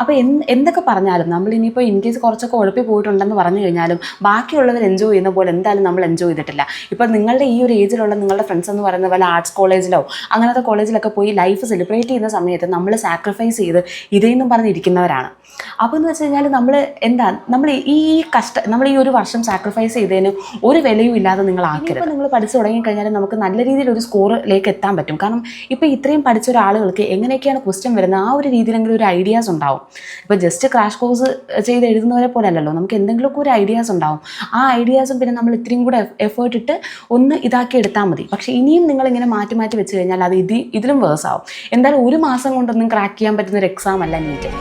അപ്പോൾ എന്തൊക്കെ പറഞ്ഞാലും നമ്മൾ ഇനിയിപ്പോൾ ഇൻ കേസ് കുറച്ചൊക്കെ ഉഴപ്പി പോയിട്ടുണ്ടെന്ന് പറഞ്ഞു കഴിഞ്ഞാലും ബാക്കിയുള്ളവർ എൻജോയ് ചെയ്യുന്ന പോലെ എന്തായാലും നമ്മൾ എൻജോയ് ചെയ്തിട്ടില്ല. ഇപ്പോൾ നിങ്ങളുടെ ഈ ഒരു ഏജിലുള്ള നിങ്ങളുടെ ഫ്രണ്ട്സ് എന്ന് പറയുന്ന പോലെ ആർട്സ് കോളേജിലോ അങ്ങനത്തെ കോളേജിലൊക്കെ പോയി ലൈഫ് സെലിബ്രേറ്റ് ചെയ്യുന്ന സമയത്ത് നമ്മൾ സാക്രിഫൈസ് ചെയ്ത് ഇതേന്നും പറഞ്ഞിരിക്കുന്നവരാണ്. അപ്പോൾ എന്ന് വെച്ച് കഴിഞ്ഞാൽ നമ്മൾ നമ്മൾ ഈ ഒരു വർഷം സാക്രിഫൈസ് ചെയ്തതിന് ഒരു വിലയും ഇല്ലാതെ നിങ്ങൾ ആക്കരുത്. ഇപ്പോൾ നിങ്ങൾ പഠിച്ചു തുടങ്ങിക്കഴിഞ്ഞാൽ നമുക്ക് നല്ല രീതിയിൽ ഒരു സ്കോറിലേക്ക് എത്താൻ പറ്റും. കാരണം ഇപ്പോൾ ഇത്രയും പഠിച്ച ഒരാളുകൾക്ക് എങ്ങനെയൊക്കെയാണ് ക്വസ്റ്റ്യൻ വരുന്നത് ആ ഒരു രീതിയിലെങ്കിലും ഒരു ഐഡിയാസ് ഉണ്ടാവും. ഇപ്പോൾ ജസ്റ്റ് ക്രാഷ് കോഴ്സ് ചെയ്ത് എഴുതുന്നവരെ പോലെ അല്ലല്ലോ, നമുക്ക് എന്തെങ്കിലുമൊക്കെ ഒരു ഐഡിയാസ് ഉണ്ടാവും. ആ ഐഡിയാസും പിന്നെ നമ്മൾ ഇത്രയും കൂടെ എഫേർട്ട് ഇട്ട് ഒന്ന് ഇതാക്കി എടുത്താൽ മതി. പക്ഷേ ഇനിയും നിങ്ങളിങ്ങനെ മാറ്റി മാറ്റി വെച്ച് കഴിഞ്ഞാൽ അത് ഇതിലും വേഴ്സ് ആവും. എന്തായാലും ഒരു മാസം കൊണ്ടൊന്നും ക്രാക്ക് ചെയ്യാൻ പറ്റുന്ന ഒരു എക്സാം അല്ല നീറ്റ്.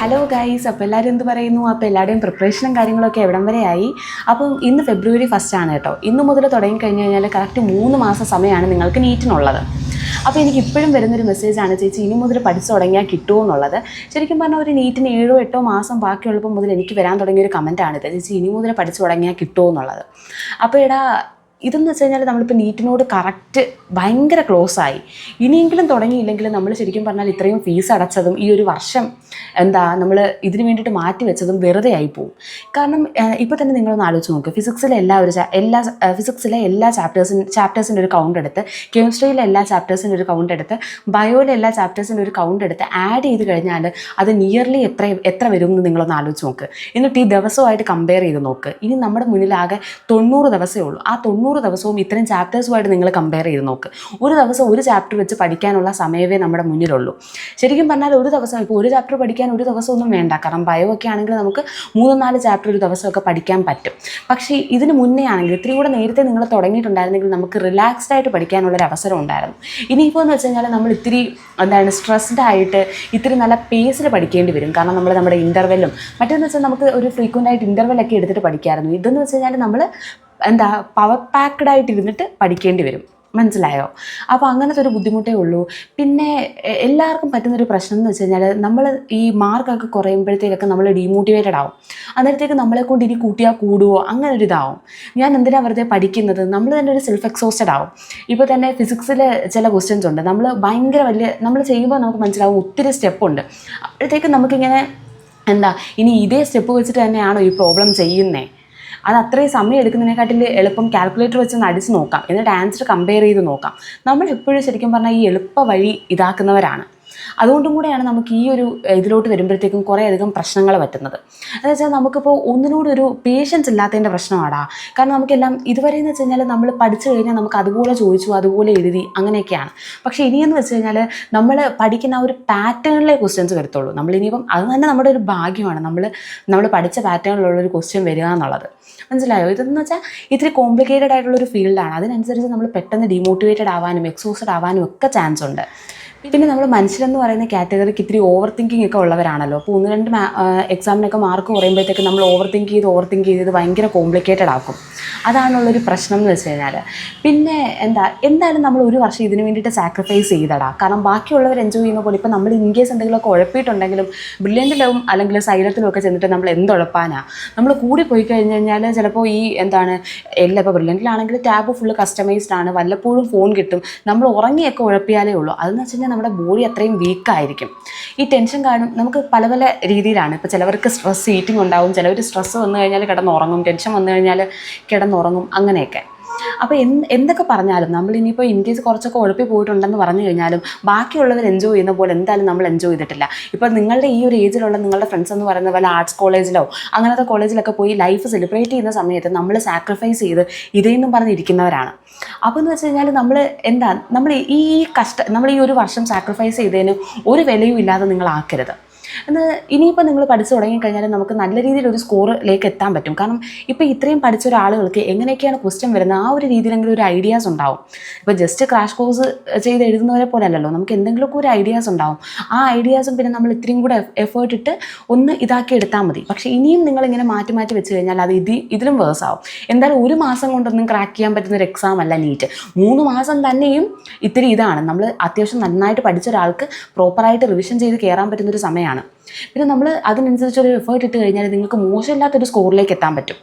ഹലോ ഗൈസ്, അപ്പോൾ എല്ലാവരും എന്ത് പറയുന്നു? അപ്പോൾ എല്ലാവരുടെയും പ്രിപ്പറേഷനും കാര്യങ്ങളൊക്കെ എവിടം വരെ ആയി? അപ്പം ഇന്ന് ഫെബ്രുവരി 1 ആണ് കേട്ടോ. ഇന്ന് മുതൽ തുടങ്ങിക്കഴിഞ്ഞ് കഴിഞ്ഞാൽ കറക്റ്റ് 3 മാസം സമയമാണ് നിങ്ങൾക്ക് നീറ്റിനുള്ളത്. അപ്പോൾ എനിക്ക് ഇപ്പോഴും വരുന്നൊരു മെസ്സേജാണ്, ചേച്ചി ഇനി മുതൽ പഠിച്ചു തുടങ്ങിയാൽ കിട്ടുമോ എന്നുള്ളത്. ശരിക്കും പറഞ്ഞാൽ ഒരു നീറ്റിന് 7-8 മാസം ബാക്കിയുള്ളപ്പോൾ മുതൽ എനിക്ക് വരാൻ തുടങ്ങിയൊരു കമൻറ്റാണിത്, ചേച്ചി ഇനി മുതൽ പഠിച്ചു തുടങ്ങിയാൽ കിട്ടുമോ എന്നുള്ളത്. അപ്പോൾ ഇതെന്ന് വെച്ച് കഴിഞ്ഞാൽ നമ്മളിപ്പോൾ നീറ്റിനോട് കറക്റ്റ് ഭയങ്കര ക്ലോസ് ആയി. ഇനിയെങ്കിലും തുടങ്ങിയില്ലെങ്കിലും നമ്മൾ ശരിക്കും പറഞ്ഞാൽ ഇത്രയും ഫീസ് അടച്ചതും ഈ ഒരു വർഷം നമ്മൾ ഇതിന് വേണ്ടിയിട്ട് മാറ്റി വെച്ചതും വെറുതെ ആയി പോകും. കാരണം ഇപ്പോൾ തന്നെ നിങ്ങളൊന്ന് ആലോചിച്ച് നോക്കുക, ഫിസിക്സിലെ എല്ലാ ചാപ്റ്റേഴ്സിൻ്റെ ഒരു കൗണ്ട് എടുത്ത്, കെമിസ്ട്രിയിലെ എല്ലാ ചാപ്റ്റേഴ്സിൻ്റെ ഒരു കൗണ്ട് എടുത്ത്, ബയോയിലെ എല്ലാ ചാപ്റ്റേഴ്സിൻ്റെ ഒരു കൗണ്ട് എടുത്ത് ആഡ് ചെയ്ത് കഴിഞ്ഞാൽ അത് നിയർലി എത്ര വരും എന്ന് നിങ്ങളൊന്ന് ആലോചിച്ച് നോക്ക്. എന്നിട്ട് ഈ ദിവസമായിട്ട് കമ്പയർ ചെയ്ത് നോക്ക്. ഇനി നമ്മുടെ മുന്നിലാകെ 90 ദിവസമേ ഉള്ളൂ. ആ 90 ദിവസവും ഇത്രയും ചാപ്റ്റേഴ്സുമായിട്ട് നിങ്ങൾ കമ്പയർ ചെയ്ത് നോക്ക്. ഒരു ദിവസം ഒരു ചാപ്റ്റർ വെച്ച് പഠിക്കാനുള്ള സമയമേ നമ്മുടെ മുന്നിലുള്ളൂ. ശരിക്കും പറഞ്ഞാൽ ഒരു ദിവസം ഇപ്പോൾ ഒരു ചാപ്റ്റർ പഠിക്കാൻ ഒരു ദിവസമൊന്നും വേണ്ട. കാരണം ബയോ ഒക്കെ ആണെങ്കിൽ നമുക്ക് 3-4 ചാപ്റ്റർ ഒരു ദിവസമൊക്കെ പഠിക്കാൻ പറ്റും. പക്ഷേ ഇതിന് മുന്നേ ആണെങ്കിൽ ഇത്തിരി കൂടെ നേരത്തെ നിങ്ങൾ തുടങ്ങിയിട്ടുണ്ടായിരുന്നെങ്കിൽ നമുക്ക് റിലാക്സ്ഡ് ആയിട്ട് പഠിക്കാനുള്ളൊരു അവസരം ഉണ്ടായിരുന്നു. ഇനിയിപ്പോൾ എന്ന് വെച്ച് കഴിഞ്ഞാൽ നമ്മൾ ഇത്തിരി സ്ട്രെസ്ഡ് ആയിട്ട് ഇത്തിരി നല്ല പേസിൽ പഠിക്കേണ്ടി വരും. കാരണം നമ്മുടെ ഇൻ്റർവെല്ലും മറ്റേന്ന് വെച്ചാൽ നമുക്ക് ഒരു ഫ്രീക്വൻ്റ് ആയിട്ട് ഇൻ്റർവെല്ലൊക്കെ എടുത്തിട്ട് പഠിക്കാമായിരുന്നു. ഇതെന്ന് വെച്ച് കഴിഞ്ഞാൽ നമ്മൾ പവർ പാക്ഡ് ആയിട്ട് ഇരുന്നിട്ട് പഠിക്കേണ്ടി വരും. മനസ്സിലായോ? അപ്പോൾ അങ്ങനത്തെ ഒരു ബുദ്ധിമുട്ടേ ഉള്ളൂ. പിന്നെ എല്ലാവർക്കും പറ്റുന്നൊരു പ്രശ്നം എന്ന് വെച്ച് കഴിഞ്ഞാൽ നമ്മൾ ഈ മാർക്കൊക്കെ കുറയുമ്പോഴത്തേക്കൊക്കെ നമ്മൾ ഡീമോട്ടിവേറ്റഡ് ആവും. അന്നേരത്തേക്ക് നമ്മളെ കൊണ്ട് ഇനി കൂട്ടിയാൽ കൂടുമോ അങ്ങനെ ഒരു ഇതാവും. ഞാൻ എന്തിനാണ് വെറുതെ പഠിക്കുന്നത്, നമ്മൾ തന്നെ ഒരു സെൽഫ് എക്സോസ്റ്റഡ് ആവും. ഇപ്പോൾ തന്നെ ഫിസിക്സിൽ ചില ക്വസ്റ്റ്യൻസ് ഉണ്ട്, നമ്മൾ നമ്മൾ ചെയ്യുമ്പോൾ നമുക്ക് മനസ്സിലാവും ഒത്തിരി സ്റ്റെപ്പുണ്ട്. അപ്പോഴത്തേക്ക് നമുക്കിങ്ങനെ ഇനി ഇതേ സ്റ്റെപ്പ് വെച്ചിട്ട് തന്നെയാണോ ഈ പ്രോബ്ലം ചെയ്യുന്നത്, അത് അത്രയും സമയം എടുക്കുന്നതിനെക്കാട്ടിൽ എളുപ്പം കാൽക്കുലേറ്റർ വെച്ചൊന്ന് അടിച്ച് നോക്കാം, എന്നിട്ട് ആൻസർ കമ്പയർ ചെയ്ത് നോക്കാം. നമ്മൾ എപ്പോഴും ശരിക്കും പറഞ്ഞാൽ ഈ എളുപ്പ വഴി ഇതാക്കുന്നവരാണ്. അതുകൊണ്ടും കൂടെയാണ് നമുക്ക് ഈ ഒരു ഇതിലോട്ട് വരുമ്പോഴത്തേക്കും കുറേയധികം പ്രശ്നങ്ങൾ പറ്റുന്നത്. എന്ന് വെച്ചാൽ നമുക്കിപ്പോൾ ഒന്നിനോടൊരു പേഷ്യൻസ് ഇല്ലാത്തതിൻ്റെ പ്രശ്നമാടാ. കാരണം നമുക്കെല്ലാം ഇതുവരെ എന്ന് വെച്ച് കഴിഞ്ഞാൽ നമ്മൾ പഠിച്ചു കഴിഞ്ഞാൽ നമുക്ക് അതുപോലെ ചോദിച്ചു, അതുപോലെ എഴുതി, അങ്ങനെയൊക്കെയാണ്. പക്ഷേ ഇനിയെന്ന് വെച്ച് കഴിഞ്ഞാൽ നമ്മൾ പഠിക്കുന്ന ആ ഒരു പാറ്റേണിലെ ക്വസ്റ്റ്യൻസ് വരത്തുള്ളൂ. നമ്മളിനിയിപ്പം അത് തന്നെ നമ്മുടെ ഒരു ഭാഗ്യമാണ്, നമ്മൾ പഠിച്ച പാറ്റേണിലുള്ളൊരു ക്വസ്റ്റ്യൻ വരിക എന്നുള്ളത്. മനസ്സിലായോ? ഇതെന്ന് വെച്ചാൽ ഇത്തിരി കോംപ്ലിക്കേറ്റഡ് ആയിട്ടുള്ളൊരു ഫീൽഡാണ്. അതിനനുസരിച്ച് നമ്മൾ പെട്ടെന്ന് ഡീമോട്ടിവേറ്റഡ് ആവാനും എക്സോസ്റ്റഡ് ആവാനും ഒക്കെ ചാൻസ് ഉണ്ട്. പിന്നെ നമ്മൾ മനുഷ്യരെന്ന് പറയുന്ന കാറ്റഗറിക്ക് ഇത്തിരി ഓവർ തിങ്കിങ് ഒക്കെ ഉള്ളവരാണല്ലോ. അപ്പോൾ 1-2 എക്സാമിനൊക്കെ മാർക്ക് കുറയുമ്പോഴത്തേക്ക് നമ്മൾ ഓവർ തിങ്ക് ചെയ്ത് ഭയങ്കര കോംപ്ലിക്കേറ്റഡ് ആക്കും. അതാണുള്ളൊരു പ്രശ്നം എന്ന് വെച്ച് കഴിഞ്ഞാൽ. പിന്നെ എന്തായാലും നമ്മൾ ഒരു വർഷം ഇതിന് വേണ്ടിയിട്ട് സാക്രിഫൈസ് ചെയ്തടാ. കാരണം ബാക്കിയുള്ളവർ എൻജോയ് ചെയ്യുന്ന പോലെ ഇപ്പോൾ നമ്മൾ ഇൻ കേസ് എന്തെങ്കിലുമൊക്കെ ഉഴപ്പിയിട്ടുണ്ടെങ്കിലും ബ്രില്യൻറ്റിലും അല്ലെങ്കിൽ സൈലത്തിലും ഒക്കെ ചെന്നിട്ട് നമ്മൾ എന്തുഴപ്പാനാണ്, നമ്മൾ കൂടി പോയി കഴിഞ്ഞ് കഴിഞ്ഞാൽ ചിലപ്പോൾ ഇപ്പോൾ ബ്രില്യൻറ്റിലാണെങ്കിൽ ടാബ് ഫുള്ള് കസ്റ്റമൈസ്ഡ് ആണ്, വല്ലപ്പോഴും ഫോൺ കിട്ടും, നമ്മൾ ഉറങ്ങിയൊക്കെ ഉഴപ്പിയാലേ ഉള്ളൂ. അതെന്ന് വെച്ച് കഴിഞ്ഞാൽ നമ്മുടെ ബോഡി അത്രയും വീക്കായിരിക്കും. ഈ ടെൻഷൻ കാരണം നമുക്ക് പല പല രീതിയിലാണ്. ഇപ്പോൾ ചിലവർക്ക് സ്ട്രെസ് ഈറ്റിംഗ് ഉണ്ടാവും, ചിലവർ സ്ട്രെസ് വന്നു കഴിഞ്ഞാൽ കിടന്നുറങ്ങും, ടെൻഷൻ വന്നു കഴിഞ്ഞാൽ കിടന്നുറങ്ങും, അങ്ങനെയൊക്കെ. അപ്പോൾ എന്തൊക്കെ പറഞ്ഞാലും നമ്മൾ ഇനിയിപ്പോൾ ഇൻ കേസ് കുറച്ചൊക്കെ ഉഴപ്പി പോയിട്ടുണ്ടെന്ന് പറഞ്ഞു കഴിഞ്ഞാലും ബാക്കിയുള്ളവർ എൻജോയ് ചെയ്യുന്ന പോലെ എന്തായാലും നമ്മൾ എൻജോയ് ചെയ്തിട്ടില്ല. ഇപ്പോൾ നിങ്ങളുടെ ഈ ഒരു ഏജിലുള്ള നിങ്ങളുടെ ഫ്രണ്ട്സ് എന്ന് പറയുന്ന പോലെ ആർട്സ് കോളേജിലോ അങ്ങനത്തെ കോളേജിലൊക്കെ പോയി ലൈഫ് സെലിബ്രേറ്റ് ചെയ്യുന്ന സമയത്ത് നമ്മൾ സാക്രിഫൈസ് ചെയ്ത് ഇതേന്നും പറഞ്ഞിരിക്കുന്നവരാണ്. അപ്പോൾ എന്ന് വെച്ച് കഴിഞ്ഞാൽ നമ്മൾ ഈ ഒരു വർഷം സാക്രിഫൈസ് ചെയ്തതിന് ഒരു വിലയും ഇല്ലാതെ നിങ്ങൾ ആക്കരുത്. ഇനിയിപ്പോൾ നിങ്ങൾ പഠിച്ചു തുടങ്ങിക്കഴിഞ്ഞാൽ നമുക്ക് നല്ല രീതിയിൽ ഒരു സ്കോറിലേക്ക് എത്താൻ പറ്റും. കാരണം ഇപ്പോൾ ഇത്രയും പഠിച്ച ഒരാളുകൾക്ക് എങ്ങനെയൊക്കെയാണ് ക്വസ്റ്റ്യൻ വരുന്നത് ആ ഒരു രീതിയിലെങ്കിലും ഒരു ഐഡിയാസ് ഉണ്ടാവും. ഇപ്പോൾ ജസ്റ്റ് ക്രാഷ് കോഴ്സ് ചെയ്ത് എഴുതുന്നവരെ പോലെ അല്ലല്ലോ, നമുക്ക് എന്തെങ്കിലുമൊക്കെ ഒരു ഐഡിയാസ് ഉണ്ടാവും. ആ ഐഡിയാസും പിന്നെ നമ്മൾ ഇത്രയും കൂടെ എഫേർട്ട് ഇട്ട് ഒന്ന് ഇതാക്കി എടുത്താൽ മതി. പക്ഷേ ഇനിയും നിങ്ങളിങ്ങനെ മാറ്റി മാറ്റി വെച്ച് കഴിഞ്ഞാൽ അത് ഇതിലും വേഴ്സ് ആവും. എന്തായാലും ഒരു മാസം കൊണ്ടൊന്നും ക്രാക്ക് ചെയ്യാൻ പറ്റുന്ന ഒരു എക്സാം അല്ല നീറ്റ്. 3 മാസം തന്നെയും ഇത്തിരി ഇതാണ്. നമ്മൾ അത്യാവശ്യം നന്നായിട്ട് പഠിച്ച ഒരാൾക്ക് പ്രോപ്പറായിട്ട് റിവിഷൻ ചെയ്ത് കയറാൻ പറ്റുന്നൊരു സമയമാണ്. പിന്നെ നമ്മൾ അതിനനുസരിച്ചൊരു എഫേർട്ട് ഇട്ട് കഴിഞ്ഞാൽ നിങ്ങൾക്ക് മോശമില്ലാത്തൊരു സ്കോറിലേക്ക് എത്താൻ പറ്റും.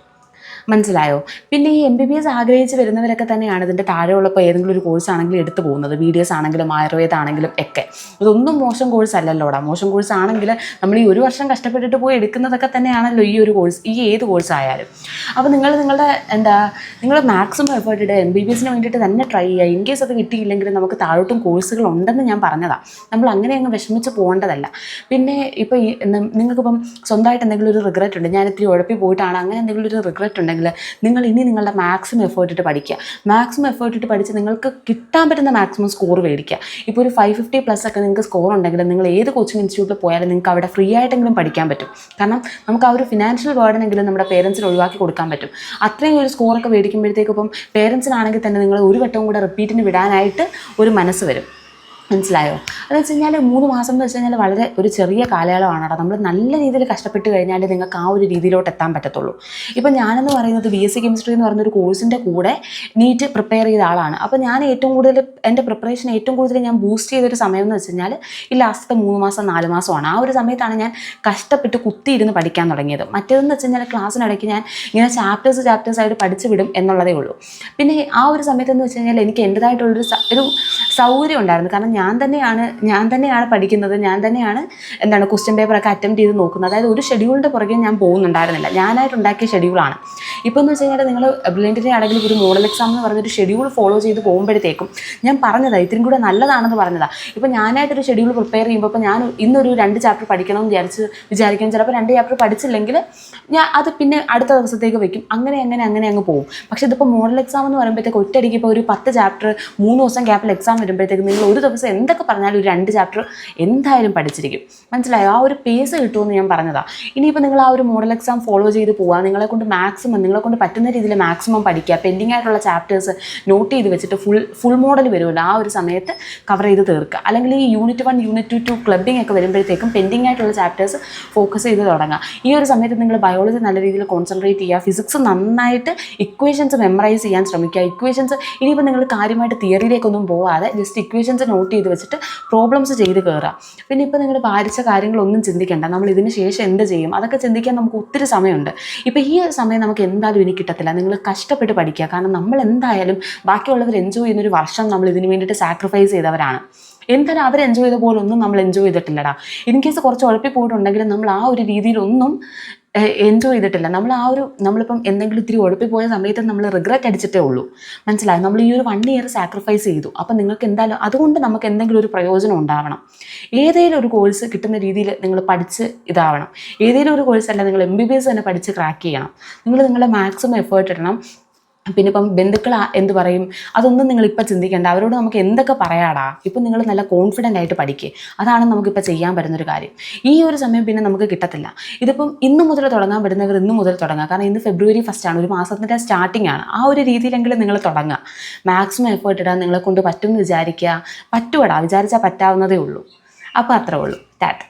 മനസ്സിലായോ? പിന്നെ ഈ MBBS ആഗ്രഹിച്ച് വരുന്നവരൊക്കെ തന്നെയാണ് ഇതിൻ്റെ താഴെയുള്ളപ്പോൾ ഏതെങ്കിലും ഒരു കോഴ്സ് ആണെങ്കിലും എടുത്തു പോകുന്നത്, BDS ആണെങ്കിലും ആയുർവേദ ആണെങ്കിലും ഒക്കെ. ഇതൊന്നും മോശം കോഴ്സ് അല്ലല്ലോടാ. മോശം കോഴ്സ് ആണെങ്കിൽ നമ്മൾ ഈ 1 വർഷം കഷ്ടപ്പെട്ടിട്ട് പോയി എടുക്കുന്നതൊക്കെ തന്നെയാണല്ലോ ഈ ഒരു കോഴ്സ്, ഈ ഏത് കോഴ്സ് ആയാലും. അപ്പോൾ നിങ്ങൾ മാക്സിമം എഫേർട്ട് ഇടുക, MBBSന് വേണ്ടിയിട്ട് തന്നെ ട്രൈ ചെയ്യുക. ഇൻ കേസ് അത് കിട്ടിയില്ലെങ്കിൽ നമുക്ക് താഴോട്ടും കോഴ്സുകൾ ഉണ്ടെന്ന് ഞാൻ പറഞ്ഞതാണ്. നമ്മൾ അങ്ങനെ അങ്ങ് വിഷമിച്ച് പോകേണ്ടതല്ല. പിന്നെ ഇപ്പോൾ നിങ്ങൾക്കിപ്പം സ്വന്തമായിട്ട് എന്തെങ്കിലും ഒരു റിഗ്രറ്റ് ഉണ്ട്, ഞാൻ ഇത്തിരി ഉഴപ്പി പോയിട്ടാണ്, അങ്ങനെ എന്തെങ്കിലും ഒരു റിഗ്രറ്റ് ഉണ്ടെങ്കിൽ നിങ്ങൾ ഇനി നിങ്ങളുടെ മാക്സിമം എഫേർട്ട് ഇട്ട് പഠിക്കുക. മാക്സിമം എഫേർട്ട് ഇട്ട് പഠിച്ച് നിങ്ങൾക്ക് കിട്ടാൻ പറ്റുന്ന മാക്സിമം സ്കോർ മേടിക്കുക. ഇപ്പോൾ ഒരു 550+ ഒക്കെ നിങ്ങൾക്ക് സ്കോർ ഉണ്ടെങ്കിൽ നിങ്ങൾ ഏത് കോച്ചിങ് ഇൻസ്റ്റിറ്റ്യൂട്ടിൽ പോയാലും നിങ്ങൾക്ക് അവിടെ ഫ്രീ ആയിട്ടെങ്കിലും പഠിക്കാൻ പറ്റും. കാരണം നമുക്ക് ആ ഒരു ഫിനാൻഷ്യൽ ബേർഡനെങ്കിലും നമ്മുടെ പേരൻസിന് ഒഴിവാക്കി കൊടുക്കാൻ പറ്റും. അത്രയും ഒരു സ്കോറൊക്കെ മേടിക്കുമ്പോഴത്തേക്കും ഇപ്പം പേരൻസിനാണെങ്കിൽ തന്നെ നിങ്ങൾ ഒരു വട്ടവും കൂടെ റിപ്പീറ്റിന് വിടാനായിട്ട് ഒരു മനസ്സ് വരും. മനസ്സിലായോ? അതെന്ന് വെച്ച് കഴിഞ്ഞാൽ 3 മാസം എന്ന് വെച്ച് കഴിഞ്ഞാൽ വളരെ ഒരു ചെറിയ കാലയളവാണ് കേട്ടോ. നമ്മൾ നല്ല രീതിയിൽ കഷ്ടപ്പെട്ട് കഴിഞ്ഞാൽ നിങ്ങൾക്ക് ആ ഒരു രീതിയിലോട്ട് എത്താൻ പറ്റത്തുള്ളൂ. ഇപ്പം ഞാനെന്ന് പറയുന്നത് BSc കെമിസ്ട്രി എന്ന് പറയുന്നൊരു കോഴ്സിൻ്റെ കൂടെ നീറ്റ് പ്രിപ്പയർ ചെയ്ത ആളാണ്. അപ്പോൾ ഞാൻ ഏറ്റവും കൂടുതൽ എൻ്റെ പ്രിപ്പറേഷൻ ഏറ്റവും കൂടുതൽ ഞാൻ ബൂസ്റ്റ് ചെയ്തൊരു സമയം എന്ന് വെച്ച് കഴിഞ്ഞാൽ ഈ ലാസ്റ്റത്തെ 3 മാസം 4 മാസമാണ്. ആ ഒരു സമയത്താണ് ഞാൻ കഷ്ടപ്പെട്ട് കുത്തിയിരുന്ന് പഠിക്കാൻ തുടങ്ങിയത്. മറ്റേതെന്ന് വെച്ച് കഴിഞ്ഞാൽ ക്ലാസ്സിനിടയ്ക്ക് ഞാൻ ഇങ്ങനെ ചാപ്റ്റേഴ്സായിട്ട് പഠിച്ചു വിടും എന്നുള്ളതേ ഉള്ളൂ. പിന്നെ ആ ഒരു സമയത്തെന്ന് വെച്ച് കഴിഞ്ഞാൽ എനിക്ക് എൻ്റേതായിട്ടുള്ളൊരു സൗകര്യം ഉണ്ടായിരുന്നു. കാരണം ഞാൻ തന്നെയാണ് പഠിക്കുന്നത്, ഞാൻ തന്നെയാണ് ക്വസ്റ്റ്യൻ പേപ്പറൊക്കെ അറ്റംപ്റ്റ് ചെയ്ത് നോക്കുന്നത്. അതായത് ഒരു ഷെഡ്യൂളിൻ്റെ പുറകെ ഞാൻ പോകുന്നുണ്ടായിരുന്നില്ല, ഞാനായിട്ടുണ്ടാക്കിയ ഷെഡ്യൂളാണ്. ഇപ്പോൾ എന്ന് വെച്ച് കഴിഞ്ഞാൽ നിങ്ങൾ ബ്രില്യൻറ്റിൻ്റെ ആണെങ്കിലും ഒരു മോഡൽ എക്സാം എന്ന് പറഞ്ഞൊരു ഷെഡ്യൂൾ ഫോളോ ചെയ്ത് പോകുമ്പോഴത്തേക്കും ഞാൻ പറഞ്ഞതാണ് ഇത്തിരി കൂടെ നല്ലതാണെന്ന് പറഞ്ഞതാണ്. ഇപ്പോൾ ഞാനായിട്ടൊരു ഷെഡ്യൂൾ പ്രിപ്പയർ ചെയ്യുമ്പോൾ ഇപ്പോൾ ഞാൻ ഇന്നൊരു 2 ചാപ്റ്റർ പഠിക്കണമെന്ന് വിചാരിക്കും. ചിലപ്പോൾ 2 ചാപ്റ്റർ പഠിച്ചില്ലെങ്കിൽ ഞാൻ അത് പിന്നെ അടുത്ത ദിവസത്തേക്ക് വെക്കും. അങ്ങനെ അങ്ങ് പോകും. പക്ഷേ ഇതിപ്പോൾ മോഡൽ എക്സാം എന്ന് പറയുമ്പോഴത്തേക്ക് ഒറ്റയടിക്ക് ഇപ്പോൾ ഒരു 10 ചാപ്റ്റർ 3 ദിവസം ഗ്യാപ്പിൽ എക്സാം വരുമ്പോഴത്തേക്ക് നിങ്ങൾ ഒരു ദിവസം എന്തൊക്കെ പറഞ്ഞാലും ഒരു 2 ചാപ്റ്റർ എന്തായാലും പഠിച്ചിരിക്കും. മനസ്സിലായോ? ആ ഒരു പേസ് കിട്ടുമെന്ന് ഞാൻ പറഞ്ഞതാണ്. ഇനിയിപ്പോൾ നിങ്ങൾ ആ ഒരു മോഡൽ എക്സാം ഫോളോ ചെയ്ത് പോവുക, നിങ്ങളെ കൊണ്ട് പറ്റുന്ന രീതിയിൽ മാക്സിമം പഠിക്കുക, പെൻഡിങ് ആയിട്ടുള്ള ചാപ്റ്റേഴ്സ് നോട്ട് ചെയ്ത് വെച്ചിട്ട് ഫുൾ മോഡൽ വരുമല്ലോ ആ ഒരു സമയത്ത് കവർ ചെയ്ത് തീർക്കുക. അല്ലെങ്കിൽ ഈ യൂണിറ്റ് 1 യൂണിറ്റ് 2 ക്ലബിംഗ് ഒക്കെ വരുമ്പോഴത്തേക്കും പെൻഡിങ് ആയിട്ടുള്ള ചാപ്റ്റേഴ്സ് ഫോക്കസ് ചെയ്ത് തുടങ്ങുക. ഈ ഒരു സമയത്ത് നിങ്ങൾ ബയോളജി നല്ല രീതിയിൽ കോൺസെൻട്രേറ്റ് ചെയ്യുക, ഫിസിക്സ് നന്നായിട്ട് ഇക്വേഷൻസ് മെമ്മറൈസ് ചെയ്യാൻ ശ്രമിക്കുക. ഇനിയിപ്പോൾ നിങ്ങൾ കാര്യമായിട്ട് തിയറിയിലേക്കൊന്നും പോവാതെ ജസ്റ്റ് ഇക്വേഷൻസ് നോട്ട് ചെയ്ത് വെച്ചിട്ട് പ്രോബ്ലംസ് ചെയ്ത് കയറുക. പിന്നെ ഇപ്പോൾ നിങ്ങൾ ഭാരിച്ച കാര്യങ്ങളൊന്നും ചിന്തിക്കേണ്ട, നമ്മൾ ഇതിന് ശേഷം എന്ത് ചെയ്യും അതൊക്കെ ചിന്തിക്കാൻ നമുക്ക് ഒത്തിരി സമയമുണ്ട്. ഇപ്പോൾ ഈ ഒരു സമയം നമുക്ക് എന്തായാലും ഇനി കിട്ടത്തില്ല. നിങ്ങൾ കഷ്ടപ്പെട്ട് പഠിക്കുക. കാരണം നമ്മൾ എന്തായാലും ബാക്കിയുള്ളവർ എൻജോയ് ചെയ്യുന്നൊരു വർഷം നമ്മൾ ഇതിന് വേണ്ടിയിട്ട് സാക്രിഫൈസ് ചെയ്തവരാണ്. എന്തായാലും അവർ എൻജോയ് ചെയ്ത പോലെ ഒന്നും നമ്മൾ എൻജോയ് ചെയ്തിട്ടില്ലടാ. ഇൻ കേസ് കുറച്ച് ഉഴപ്പി പോയിട്ടുണ്ടെങ്കിലും നമ്മൾ ആ ഒരു രീതിയിലൊന്നും എൻജോയ് ചെയ്തിട്ടില്ല. നമ്മളിപ്പം എന്തെങ്കിലും ഇത്തിരി ഉഴപ്പിപ്പോയ സമയത്ത് നമ്മൾ റിഗ്രറ്റ് അടിച്ചിട്ടേ ഉള്ളൂ. മനസ്സിലായി? നമ്മൾ ഈ ഒരു 1 ഇയർ സാക്രിഫൈസ് ചെയ്തു. അപ്പം നിങ്ങൾക്ക് എന്തായാലും അതുകൊണ്ട് നമുക്ക് എന്തെങ്കിലും ഒരു പ്രയോജനം ഉണ്ടാവണം. ഏതെങ്കിലും ഒരു കോഴ്സ് കിട്ടുന്ന രീതിയിൽ നിങ്ങൾ പഠിച്ച് ഇതാവണം. ഏതെങ്കിലും ഒരു കോഴ്സല്ല, നിങ്ങൾ MBBS തന്നെ പഠിച്ച് ക്രാക്ക് ചെയ്യണം. നിങ്ങളുടെ മാക്സിമം എഫേർട്ട് ഇടണം. പിന്നെ ഇപ്പം ബന്ധുക്കൾ എന്ത് പറയും അതൊന്നും നിങ്ങളിപ്പോൾ ചിന്തിക്കേണ്ട. അവരോട് നമുക്ക് എന്തൊക്കെ പറയാടാ. ഇപ്പം നിങ്ങൾ നല്ല കോൺഫിഡൻ്റ് ആയിട്ട് പഠിക്കുക. അതാണ് നമുക്കിപ്പോൾ ചെയ്യാൻ പറ്റുന്നൊരു കാര്യം. ഈ ഒരു സമയം പിന്നെ നമുക്ക് കിട്ടത്തില്ല. ഇതിപ്പം ഇന്ന് മുതൽ തുടങ്ങാൻ പറ്റുന്നവർ ഇന്ന് മുതൽ തുടങ്ങുക. കാരണം ഇന്ന് February 1 ആണ്, ഒരു മാസത്തിൻ്റെ സ്റ്റാർട്ടിംഗ് ആണ്. ആ ഒരു രീതിയിലെങ്കിലും നിങ്ങൾ തുടങ്ങുക. മാക്സിമം എഫേർട്ട് ഇടാൻ നിങ്ങളെ കൊണ്ട് പറ്റുമെന്ന് വിചാരിക്കുക. വിചാരിച്ചാൽ പറ്റാവുന്നതേ ഉള്ളൂ. അപ്പോൾ അത്രേ ഉള്ളൂ. ടാറ്റ.